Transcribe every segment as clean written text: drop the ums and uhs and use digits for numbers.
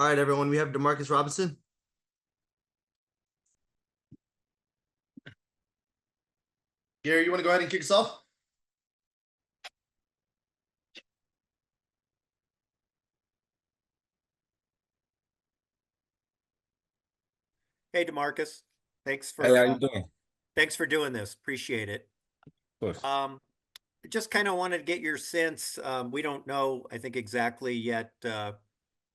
All right, everyone, we have Demarcus Robinson. Gary, you want to go ahead and kick us off? Hey, Demarcus. Thanks Hey, how you doing? thanks for doing this. Appreciate it. Of course. Just kind of wanted to get your sense. We don't know, I think, exactly yet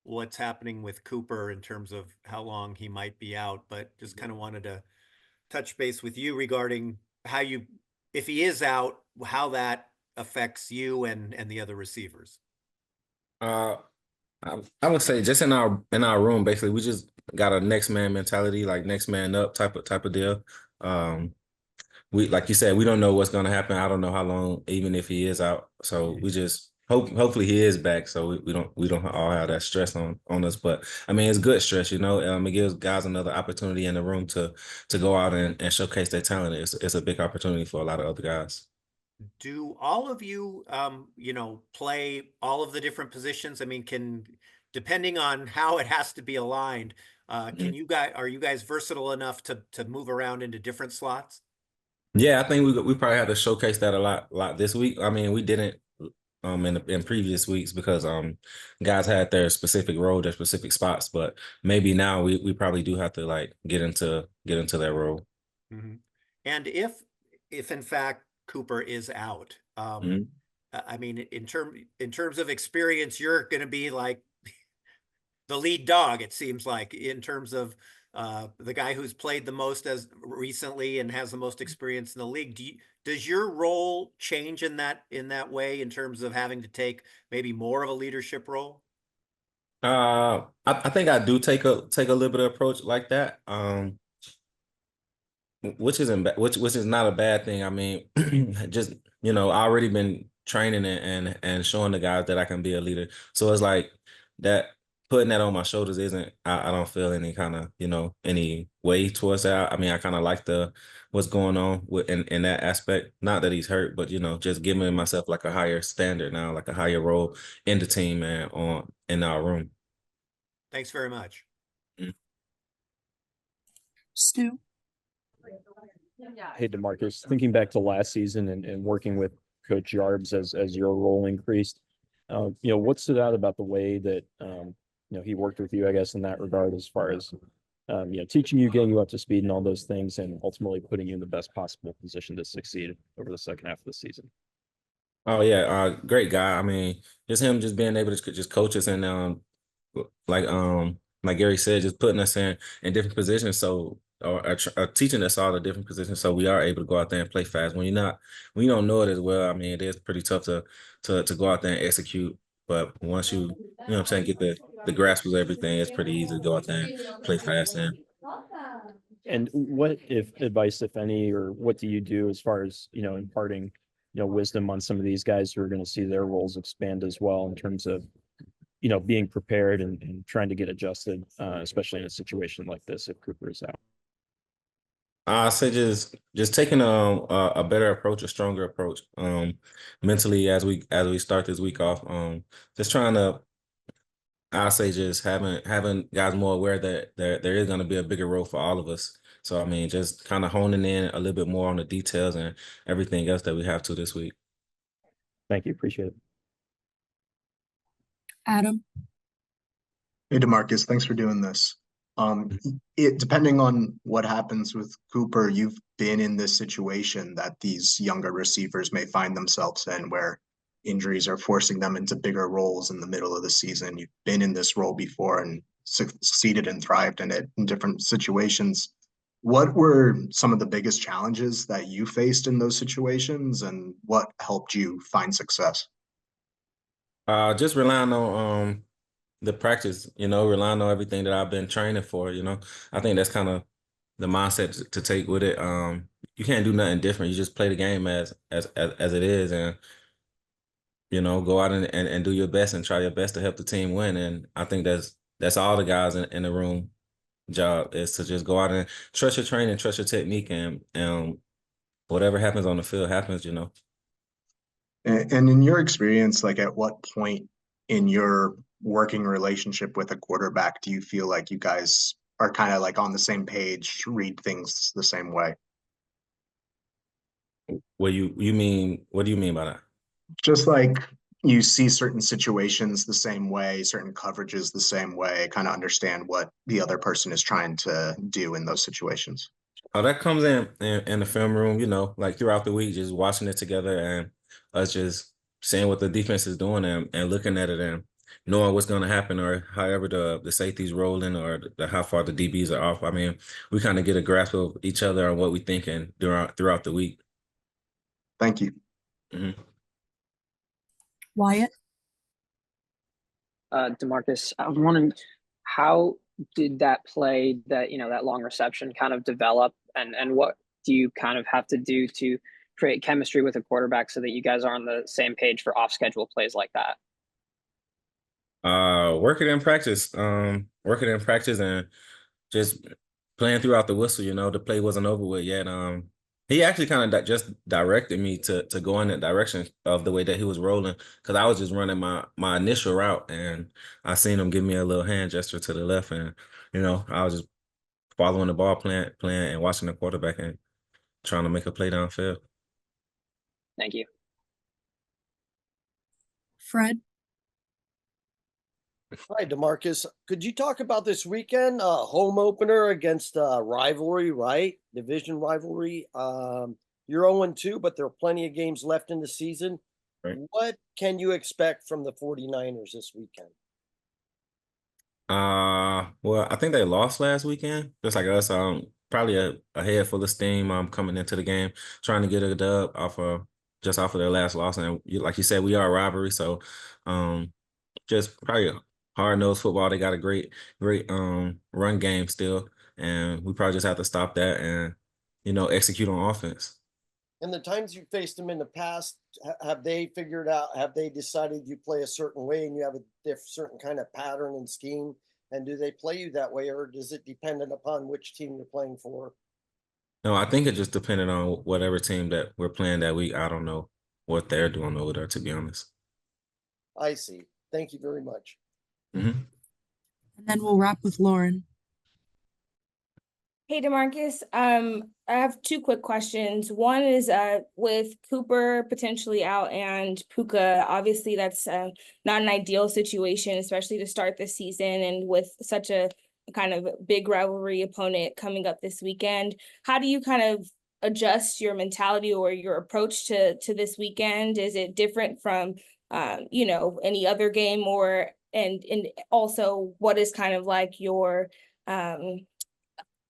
what's happening with Cooper in terms of how long he might be out, but just kind of wanted to touch base with you regarding how if he is out, how that affects you and the other receivers. Uh, I would say just in our room, basically, we just got a next man mentality, like next man up type of deal. Um, we like you said, we don't know what's gonna happen. I don't know how long, even if he is out. So we just hopefully he is back. So we don't all have that stress on us. But I mean, it's good stress, you know. It gives guys another opportunity in the room to go out and showcase their talent. It's a big opportunity for a lot of other guys. Do all of you, play all of the different positions? I mean, depending on how it has to be aligned, are you guys versatile enough to move around into different slots? Yeah, I think we probably have to showcase that a lot this week. I mean, we didn't in previous weeks because guys had their specific role, their specific spots, but maybe now we probably do have to like get into that role. Mhm. And if in fact Cooper is out, Mhm. I mean, in terms of experience, you're going to be like the lead dog, it seems like, in terms of the guy who's played the most as recently and has the most experience in the league. Does your role change in that way in terms of having to take maybe more of a leadership role? I think I do take a little bit of approach like that. Which isn't which is not a bad thing. I mean, just I already been training and showing the guys that I can be a leader. So it's like that putting that on my shoulders isn't. I don't feel any kind of any way towards that. I mean, I kind of like the what's going on with in that aspect. Not that he's hurt, but just giving myself like a higher standard now, like a higher role in the team and on in our room. Thanks very much. Mm. Stu. Hey, Demarcus, thinking back to last season and working with Coach Yarbs as your role increased, what stood out about the way that, he worked with you, I guess, in that regard, as far as, teaching you, getting you up to speed and all those things, and ultimately putting you in the best possible position to succeed over the second half of the season. Oh yeah, great guy. I mean, just him just being able to just coach us and like like Gary said, just putting us in different positions. So or teaching us all the different positions, so we are able to go out there and play fast. When you don't know it as well, I mean, it is pretty tough to go out there and execute. But once what I'm saying, get the grasp of everything, it's pretty easy to go out there and play fast. And what if advice, if any, or what do you do as far as, imparting, wisdom on some of these guys who are going to see their roles expand as well in terms of, being prepared and trying to get adjusted, especially in a situation like this if Cooper is out? I say just taking a better approach, a stronger approach, mentally as we start this week off. Just trying to, I say just having guys more aware that there is going to be a bigger role for all of us. So I mean, just kind of honing in a little bit more on the details and everything else that we have to this week. Thank you. Appreciate it. Adam. Hey, Demarcus, thanks for doing this. Depending on what happens with Cooper, you've been in this situation that these younger receivers may find themselves in, where injuries are forcing them into bigger roles in the middle of the season. You've been in this role before and succeeded and thrived in it in different situations. What were some of the biggest challenges that you faced in those situations, and what helped you find success? Just relying on the practice, relying on everything that I've been training for. I think that's kind of the mindset to take with it. You can't do nothing different. You just play the game as it is, and go out and do your best and try your best to help the team win. And I think that's all the guys in the room job is to just go out and trust your training, trust your technique, and whatever happens on the field happens. And in your experience, like at what point in your working relationship with a quarterback, do you feel like you guys are kind of like on the same page, read things the same way? What you mean? What do you mean by that? Just like you see certain situations the same way, certain coverages the same way, kind of understand what the other person is trying to do in those situations. Oh, that comes in the film room, like throughout the week, just watching it together and us just seeing what the defense is doing and looking at it and knowing what's going to happen or however the safety's rolling or how far the DBs are off. I mean, we kind of get a grasp of each other on what we're thinking throughout the week. Thank you. Mm-hmm. Wyatt? Demarcus, I was wondering, how did that play, that that long reception kind of develop, and what do you kind of have to do to create chemistry with a quarterback so that you guys are on the same page for off schedule plays like that? Working in practice, and just playing throughout the whistle. The play wasn't over with yet. He actually kind of just directed me to go in that direction of the way that he was rolling, because I was just running my initial route, and I seen him give me a little hand gesture to the left, and I was just following the ball, playing and watching the quarterback and trying to make a play downfield. Thank you. Fred? Hi, Demarcus. Could you talk about this weekend, home opener against rivalry, right? Division rivalry. You're 0-2, but there are plenty of games left in the season. Right. What can you expect from the 49ers this weekend? Well, I think they lost last weekend, just like us. Probably a head full of steam. Coming into the game, trying to get a dub off of their last loss, and like you said, we are a rivalry, so just probably hard-nosed football. They got a great run game still, and we probably just have to stop that and execute on offense. And the times you faced them in the past, have they figured out, have they decided you play a certain way and you have a certain kind of pattern and scheme? And do they play you that way, or is it dependent upon which team you're playing for? No, I think it just depended on whatever team that we're playing that week. I don't know what they're doing over there, to be honest. I see. Thank you very much. Mm-hmm. And then we'll wrap with Lauren. Hey, Demarcus. I have two quick questions. One is with Cooper potentially out and Puka, obviously that's not an ideal situation, especially to start the season and with such a kind of big rivalry opponent coming up this weekend. How do you kind of adjust your mentality or your approach to this weekend? Is it different from any other game, or and also what is kind of like your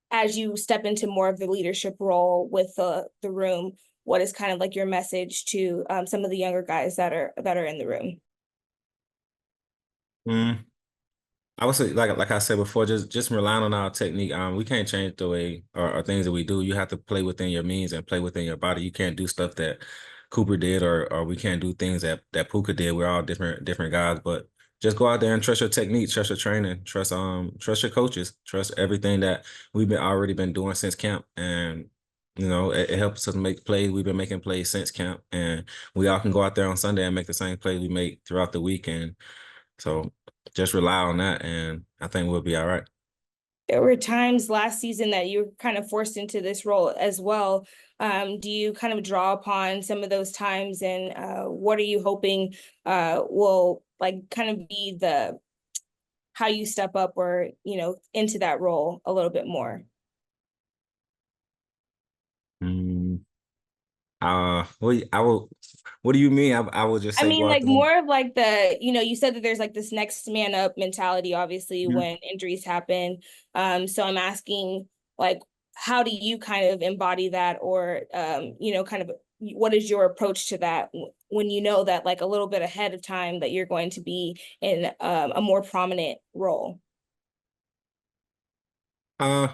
as you step into more of the leadership role with the room, what is kind of like your message to some of the younger guys that are in the room? I would say, like I said before, just relying on our technique. We can't change the way or things that we do. You have to play within your means and play within your body. You can't do stuff that Cooper did, or we can't do things that Puka did. We're all different guys, but just go out there and trust your technique, trust your training, trust your coaches, trust everything that we've already been doing since camp. And it helps us make plays. We've been making plays since camp, and we all can go out there on Sunday and make the same plays we make throughout the weekend. So just rely on that, and I think we'll be all right. There were times last season that you were kind of forced into this role as well. Do you kind of draw upon some of those times, and what are you hoping will like kind of be how you step up or into that role a little bit more? What do you mean? I will just say, I mean, like more of like you said that there's like this next man up mentality, obviously, when injuries happen. So I'm asking, like, how do you kind of embody that, or kind of what is your approach to that when you know that like a little bit ahead of time that you're going to be in a more prominent role? I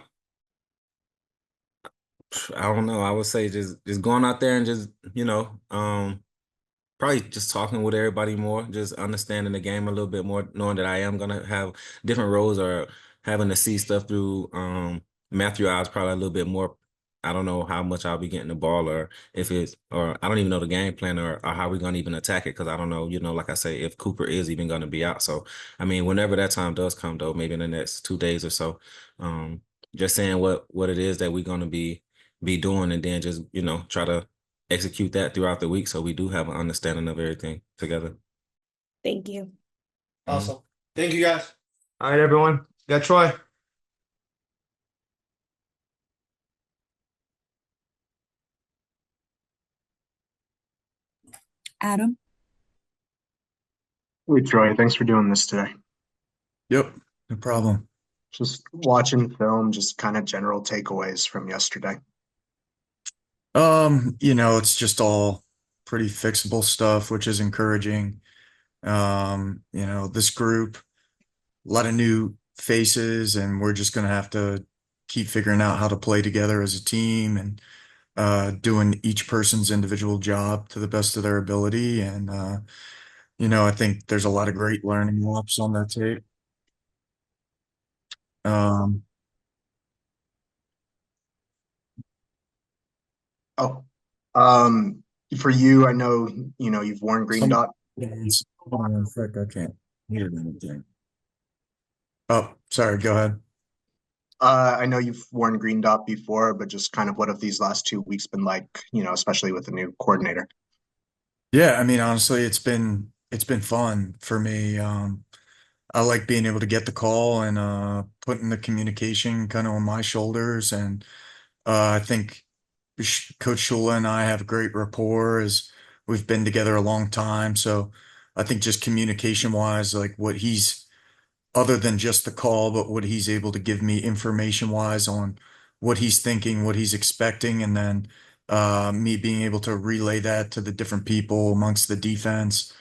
don't know. I would say just going out there and just probably just talking with everybody more, just understanding the game a little bit more, knowing that I am gonna have different roles or having to see stuff through Matthew eyes probably a little bit more I don't know how much I'll be getting the ball, or if it's, or I don't even know the game plan, or how we're going to even attack it. Cause I don't know, like I say, if Cooper is even going to be out. So, I mean, whenever that time does come though, maybe in the next 2 days or so, just saying what it is that we're going to be doing, and then just, try to execute that throughout the week. So we do have an understanding of everything together. Thank you. Awesome. Thank you guys. All right, everyone. Got Troy. Adam, Hey, Troy, thanks for doing this today. Yep, no problem. Just watching film, just kind of general takeaways from yesterday. It's just all pretty fixable stuff, which is encouraging. This group, a lot of new faces, and we're just gonna have to keep figuring out how to play together as a team and doing each person's individual job to the best of their ability. And I think there's a lot of great learning laps on that tape. Um, Oh, um, for you, I know, you've worn green dot. Hold on a sec, I can't hear anything. Oh, sorry, go ahead. I know you've worn green dot before, but just kind of what have these last 2 weeks been like, especially with the new coordinator? Yeah, I mean, honestly, it's been fun for me. I like being able to get the call and putting the communication kind of on my shoulders. And I think Coach Shula and I have a great rapport as we've been together a long time. So I think just communication wise, like what he's other than just the call, but what he's able to give me information wise on what he's thinking, what he's expecting, and then me being able to relay that to the different people amongst the defense.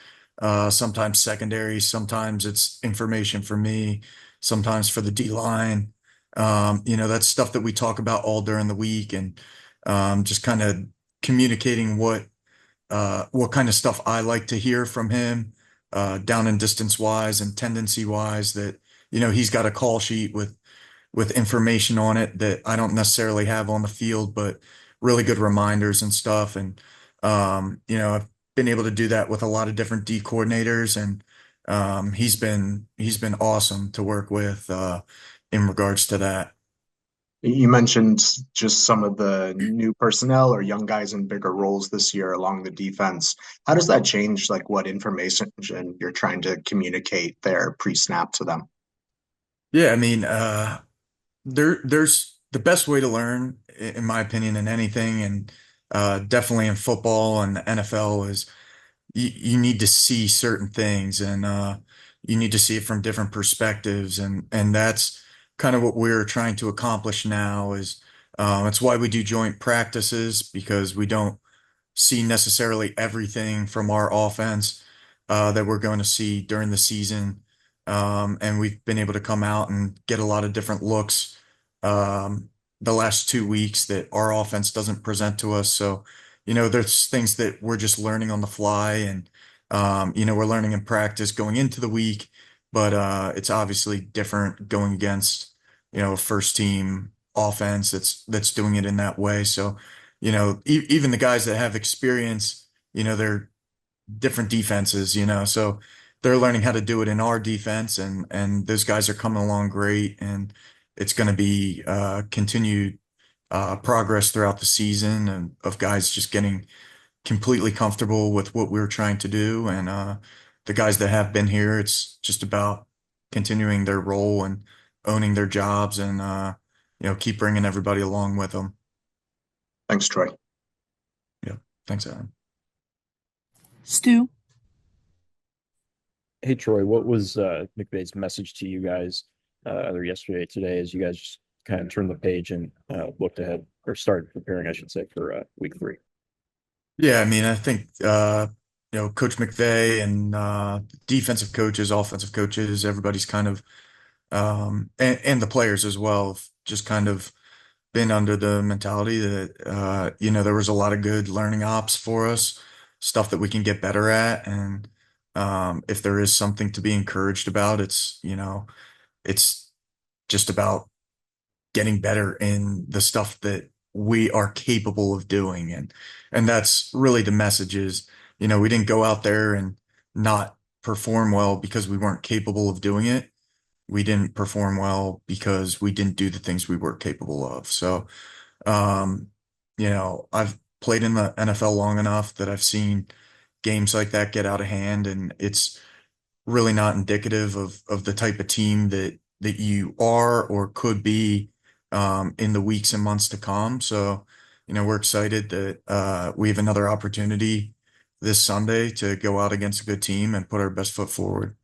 Sometimes secondary, sometimes it's information for me, sometimes for the D line. That's stuff that we talk about all during the week, and just kind of communicating what kind of stuff I like to hear from him, down and distance wise and tendency wise, that, he's got a call sheet with information on it that I don't necessarily have on the field, but really good reminders and stuff. And, I've been able to do that with a lot of different D coordinators, and he's been awesome to work with in regards to that. You mentioned just some of the new personnel or young guys in bigger roles this year along the defense. How does that change, like, what information you're trying to communicate there pre-snap to them? Yeah, I mean, there's the best way to learn, in my opinion, in anything, and definitely in football and the NFL, is you need to see certain things, and you need to see it from different perspectives, and that's kind of what we're trying to accomplish now. Is it's why we do joint practices, because we don't see necessarily everything from our offense that we're going to see during the season. And we've been able to come out and get a lot of different looks the last 2 weeks that our offense doesn't present to us. So, there's things that we're just learning on the fly, and, we're learning in practice going into the week, but it's obviously different going against, a first team offense that's doing it in that way. So, even the guys that have experience, they're different defenses, so they're learning how to do it in our defense, and those guys are coming along great, and it's going to be continued progress throughout the season, and of guys just getting completely comfortable with what we're trying to do. And the guys that have been here, it's just about continuing their role and owning their jobs, and keep bringing everybody along with them. Thanks, Troy. Yeah, thanks, Adam. Stu, Hey Troy, what was McVay's message to you guys either yesterday or today, as you guys just kind of turned the page and looked ahead, or started preparing, I should say, for week 3? Yeah, I mean, I think Coach McVay and defensive coaches, offensive coaches, everybody's kind of and the players as well, have just kind of been under the mentality that there was a lot of good learning ops for us, stuff that we can get better at, and if there is something to be encouraged about, it's just about getting better in the stuff that we are capable of doing. And that's really the message is, we didn't go out there and not perform well because we weren't capable of doing it. We didn't perform well because we didn't do the things we were capable of. So, um, I've played in the NFL long enough that I've seen games like that get out of hand, and it's really not indicative of the type of team that you are or could be in the weeks and months to come. So, we're excited that we have another opportunity this Sunday to go out against a good team and put our best foot forward.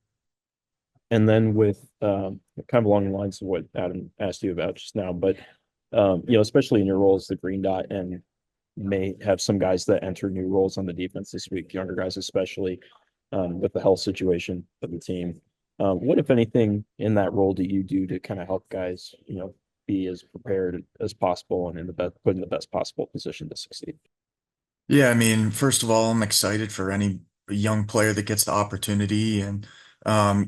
And then with kind of along the lines of what Adam asked you about just now, but especially in your role as the green dot, and may have some guys that enter new roles on the defense this week, younger guys especially, with the health situation of the team. What, if anything, in that role do you do to kind of help guys, be as prepared as possible and put in the best possible position to succeed? Yeah, I mean, first of all, I'm excited for any young player that gets the opportunity, and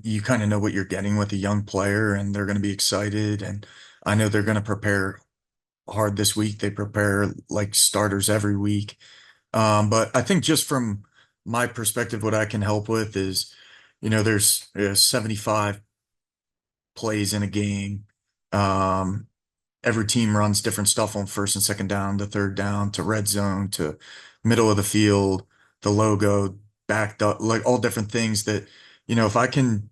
you kind of know what you're getting with a young player, and they're going to be excited, and I know they're going to prepare hard this week. They prepare like starters every week. But I think just from my perspective, what I can help with is, there's 75 plays in a game. Every team runs different stuff on first and second down, to third down, to red zone, to middle of the field, the logo, backed up, like all different things that, if I can,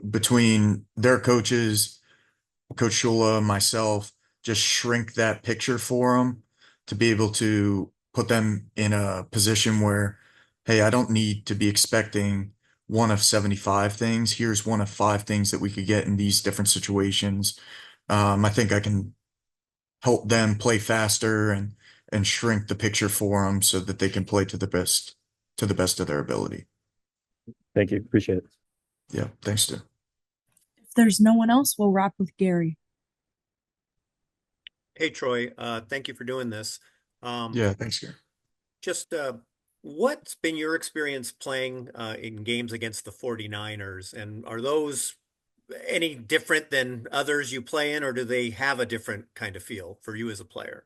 between their coaches, Coach Shula, myself, just shrink that picture for them to be able to put them in a position where, hey, I don't need to be expecting one of 75 things. Here's one of 5 things that we could get in these different situations. I think I can help them play faster and shrink the picture for them so that they can play to the best of their ability. Thank you. Appreciate it. Yeah, thanks, Stu. If there's no one else, we'll wrap with Gary. Hey, Troy, thank you for doing this. Yeah, thanks, Gary. Just what's been your experience playing in games against the 49ers? And are those any different than others you play in, or do they have a different kind of feel for you as a player?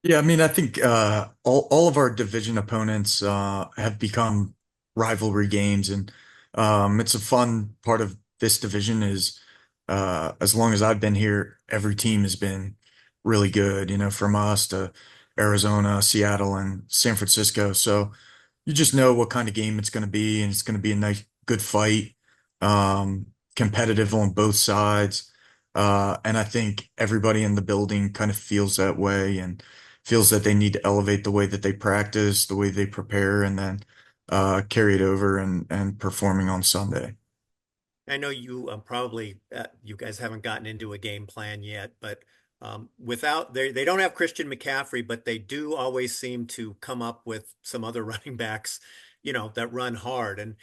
Yeah, I mean, I think all of our division opponents have become rivalry games, and it's a fun part of this division is as long as I've been here, every team has been really good, from us to Arizona, Seattle, and San Francisco. So you just know what kind of game it's going to be, and it's going to be a nice, good fight, competitive on both sides. And I think everybody in the building kind of feels that way and feels that they need to elevate the way that they practice, the way they prepare, and then carry it over and performing on Sunday. I know you probably you guys haven't gotten into a game plan yet, but without they don't have Christian McCaffrey, but they do always seem to come up with some other running backs, that run hard. And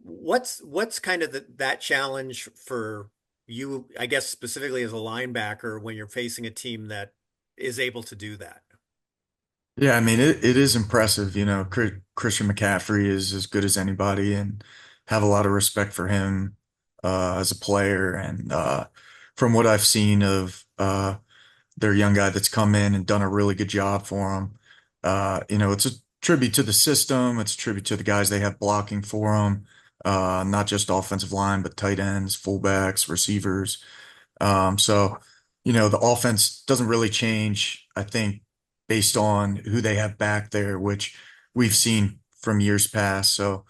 what's kind of that challenge for you, I guess specifically as a linebacker when you're facing a team that is able to do that? Yeah, I mean, it is impressive. Christian McCaffrey is as good as anybody, and have a lot of respect for him as a player. And from what I've seen of their young guy that's come in and done a really good job for him, it's a tribute to the system. It's a tribute to the guys they have blocking for them, not just offensive line, but tight ends, fullbacks, receivers. So, the offense doesn't really change, I think, based on who they have back there, which we've seen from years past. So,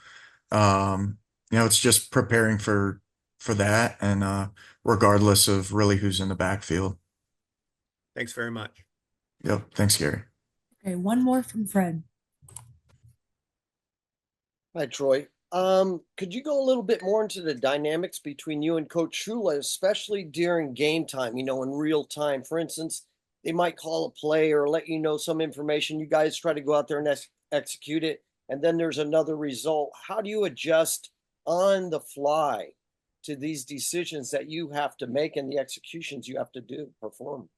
it's just preparing for that, and regardless of really who's in the backfield. Thanks very much. Yep. Thanks, Gary. Okay, one more from Fred. Hi, Troy. Could you go a little bit more into the dynamics between you and Coach Shula, especially during game time, in real time? For instance, they might call a play or let you know some information. You guys try to go out there and execute it, and then there's another result. How do you adjust on the fly to these decisions that you have to make and the executions you have to perform?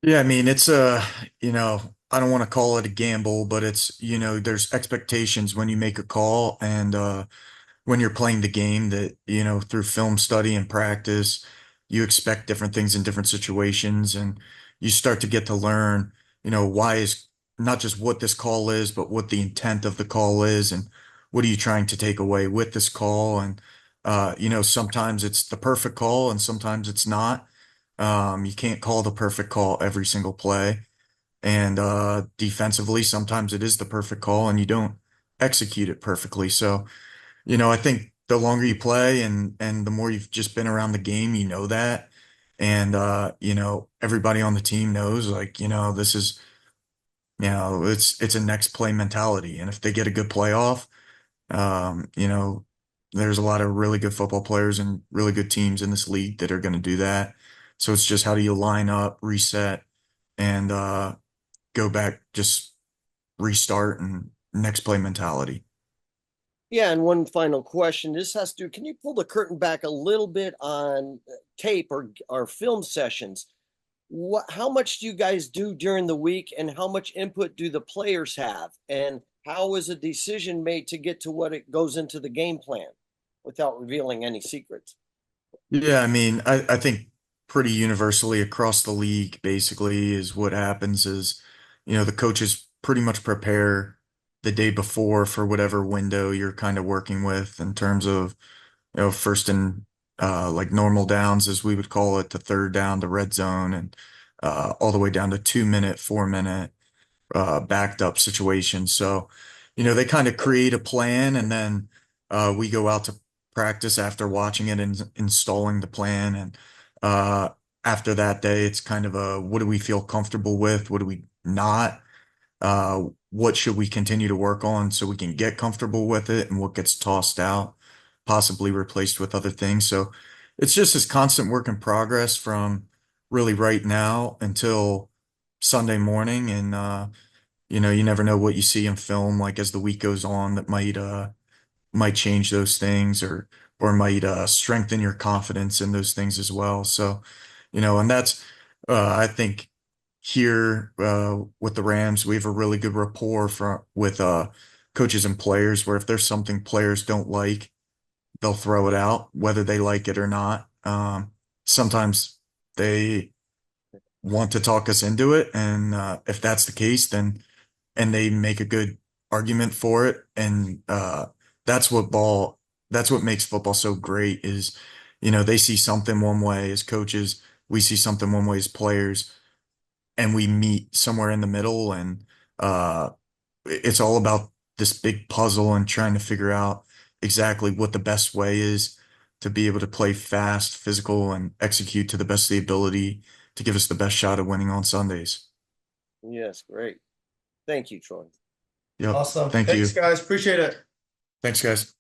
Yeah, I mean, it's I don't want to call it a gamble, but it's, there's expectations when you make a call, and when you're playing the game that, through film study and practice, you expect different things in different situations, and you start to get to learn, why is not just what this call is, but what the intent of the call is, and what are you trying to take away with this call. And, sometimes it's the perfect call and sometimes it's not. You can't call the perfect call every single play. And defensively, sometimes it is the perfect call and you don't execute it perfectly. So, I think the longer you play and the more you've just been around the game, that. And everybody on the team knows, like, this is, it's a next play mentality. And if they get a good play off, there's a lot of really good football players and really good teams in this league that are going to do that. So it's just how do you line up, reset, and go back, just restart and next play mentality. Yeah, and one final question. This has to, can you pull the curtain back a little bit on tape or film sessions? How much do you guys do during the week, and how much input do the players have? And how is a decision made to get to what it goes into the game plan without revealing any secrets? Yeah, I mean, I think pretty universally across the league, basically, is what happens is, the coaches pretty much prepare the day before for whatever window you're kind of working with in terms of, first and like normal downs, as we would call it, the third down, the red zone, and all the way down to 2 minute, 4 minute backed up situations. So, they kind of create a plan, and then we go out to practice after watching it and installing the plan. And after that day, it's kind of a, what do we feel comfortable with? What do we not? What should we continue to work on so we can get comfortable with it, and what gets tossed out, possibly replaced with other things. So it's just this constant work in progress from really right now until Sunday morning. And, you never know what you see in film, like as the week goes on, that might change those things, or might strengthen your confidence in those things as well. So, and that's I think here with the Rams, we have a really good rapport with coaches and players, where if there's something players don't like, they'll throw it out, whether they like it or not. Sometimes they want to talk us into it, and if that's the case, then and they make a good argument for it, and that's what makes football so great is, they see something one way as coaches, we see something one way as players, and we meet somewhere in the middle. And it's all about this big puzzle and trying to figure out exactly what the best way is to be able to play fast, physical, and execute to the best of the ability to give us the best shot of winning on Sundays. Yes, great. Thank you, Troy. Yep. Awesome. Thank Thanks, you. guys. Appreciate it. Thanks, guys.